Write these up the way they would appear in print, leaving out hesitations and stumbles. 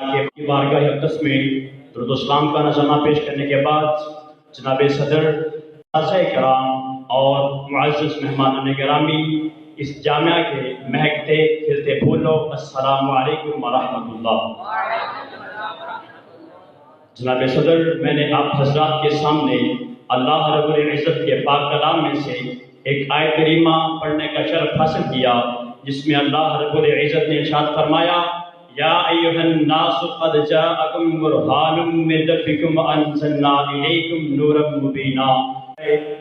کی بارگاہ اقدس میں درود و سلام کا نذرانہ پیش کرنے کے بعد جناب صدر، اساتذہ کرام اور معزز مہمانان گرامی، اس جامعہ کے مہکتے کھلتے پھولوں، السلام علیکم ورحمۃ اللہ۔ جناب صدر، میں نے آپ حضرات کے سامنے اللہ رب العزت کے پاک کلام میں سے ایک آیت کریمہ پڑھنے کا شرف حاصل کیا، جس میں اللہ رب العزت نے ارشاد فرمایا، یا ایھا الناس قد جاءکم برہان من ربکم وانزلنا الیکم نورا مبینا۔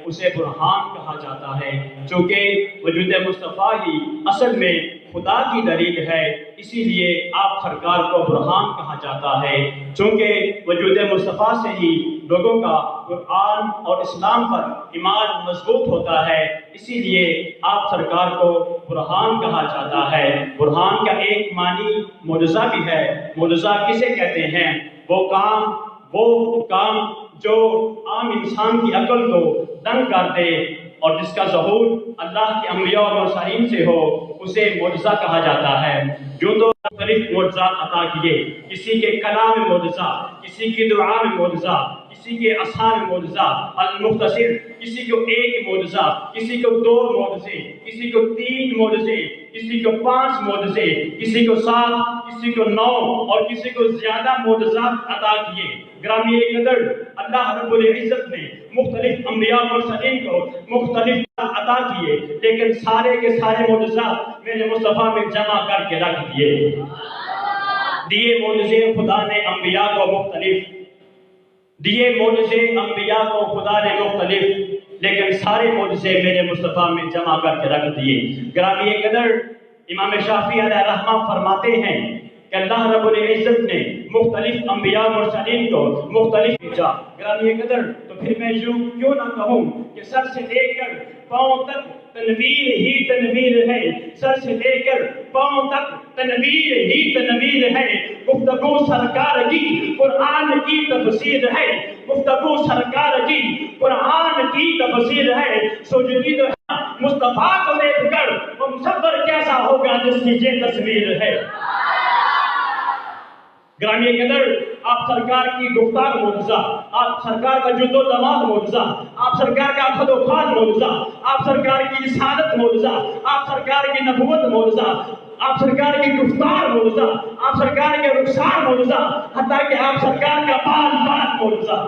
اسے برہان کہا جاتا ہے چونکہ وجود مصطفیٰ ہی اصل میں خدا کی دلیل ہے، اسی لیے آپ سرکار کو برہان کہا جاتا ہے، چونکہ وجود مصطفیٰ سے ہی لوگوں کا قرآن اور اسلام پر ایمان مضبوط ہوتا ہے، اسی لیے آپ سرکار کو برہان کہا جاتا ہے۔ برہان کا ایک معنی معجزہ بھی ہے۔ معجزہ کسے کہتے ہیں؟ وہ کام جو عام انسان کی عقل کو دنگ کر دے اور جس کا ظہور اللہ کے انبیاء اور مرسلین سے ہو، اسے معجزہ کہا جاتا ہے۔ جو تو مختلف معجزات عطا کیے، کسی کے کلام میں معجزہ، کسی کی دعا میں معجزہ، کسی کے عصا میں معجزہ، المختصر، کسی کو ایک معجزہ، کسی کو 2 معجزے، کسی کو 3 معجزے، کسی کو 5 معجزے، کسی کو 7، کسی کو 9 اور کسی کو زیادہ معجزات عطا کیے۔ گرامی قدر، اللہ رب العزت نے مختلف انبیاء اور مرسلین کو مختلف عطا کیے، لیکن سارے کے سارے معجزات میرے مصطفیٰ میں جمع کر کے رکھ دیے معجزے خدا نے انبیاء کو مختلف لیکن سارے معجزے میرے مصطفیٰ میں جمع کر کے رکھ دیے۔ گرامی قدر، امام شافعی علیہ رحمہ فرماتے ہیں کہ اللہ رب العزت نے مختلف انبیاء مرسلین کو مختلف بھیجا۔ گرامی قدر، تو پھر میں یوں کیوں نہ کہوں کہ سر سے لے کر پاؤں تک تنویر ہی تنویر ہے، سر سے لے کر پاؤں تک تنویر ہی تنویر ہے، گفتگو سرکار کی قرآن کی تفسیر ہے، گفتگو سرکار کی قرآن کی تفسیر ہے، سجدی تو مصطفیٰ کو دیکھ کر وہ مصور کیسا ہوگا جس کی یہ تصویر ہے۔ گرامی قدر، آپ سرکار کی گفتار معجزہ، آپ سرکار کا جد و جمال معجزہ، آپ سرکار کا خد و خال معجزہ، آپ سرکار کی رسالت معجزہ، آپ سرکار کی نبوت معجزہ، آپ سرکار کی گفتار معجزہ، آپ سرکار کے رخسار معجزہ، حتیٰ کہ آپ سرکار کا بال معجزہ،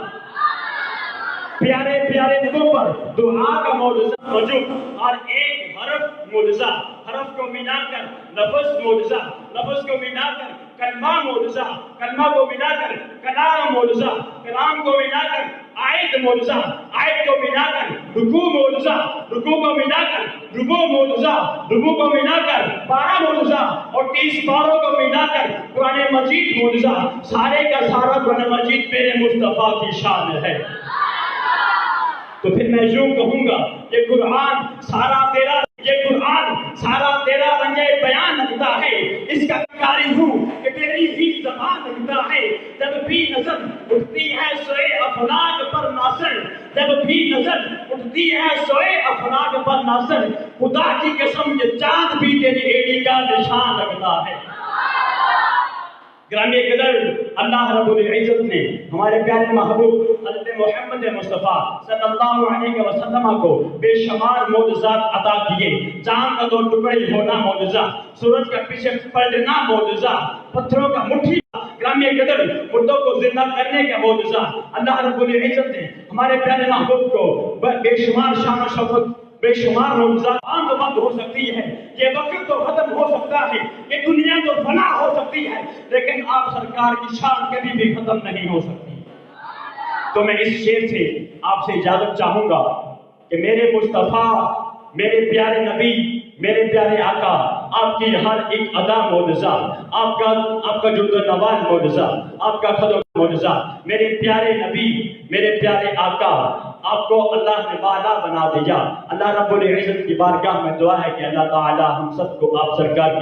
پیارے پیارے نبوں پر دعا کا معجزہ موجود، اور ایک حرف معجزہ، حرف کو ملا کر لفظ معجزہ، لفظ کو ملا کر کلمہ معجزہ، کلمہ کو ملا کر کلام معجزہ، کلام کو ملا کر آیت معجزہ، آیت کو ملا کر رکوع معجزہ، رکوع کو ملا کر ربوع معجزہ، ربوع کو ملا کر پارہ معجزہ، اور 30 پاروں کو ملا کر قرآن مجید معجزہ۔ سارے کا سارا قرآن مجید میرے مصطفیٰ کی شان ہے۔ تو پھر میں یوں کہوں گا، یہ قرآن سارا تیرا رنگ بیان لگتا ہے، اس کا کاری ہوں کہ تیری ہی زبان لگتا ہے۔ جب بھی نظر اٹھتی ہے سوئے افلاک پر ناصر، جب بھی نظر اٹھتی ہے سوئے افلاک پر ناصر، خدا کی قسم یہ چاند بھی تیری ایڑی کا نشان لگتا ہے۔ گرامی قدر، اللہ رب العزت نے ہمارے پیارے محبوب حضرت محمد مصطفیٰ صلی اللہ علیہ وسلم کو بے شمار معجزات عطا کیے۔ چاند کا 2 ٹکڑے ہونا معجزہ، سورج کا پیچھے پلٹنا معجزہ، پتھروں کا مٹھی، گرامی قدر مردوں کو زندہ کرنے کا معجزہ۔ اللہ رب العزت نے ہمارے پیارے محبوب کو بے شمار شان و شوکت، بے شمار معجزات۔ آن تو بند ہو سکتی ہے، یہ وقت تو ختم ہو سکتا ہے، یہ دنیا تو فنا ہو سکتی ہے، لیکن آپ سرکار کی شان کبھی بھی ختم نہیں ہو سکتی۔ تو میں اس شعر سے آپ سے اجازت چاہوں گا کہ میرے مصطفیٰ، میرے پیارے نبی، میرے پیارے آقا، آپ کی ہر ایک ادا معجزہ، آپ کا جد و نوال معجزہ، آپ کا خد و معجزہ، میرے پیارے نبی، میرے پیارے آقا، آپ کو اللہ نے بالا بنا دیا۔ اللہ رب العزت کی بارگاہ میں دعا ہے کہ اللہ تعالی ہم سب کو آپ سرکار کی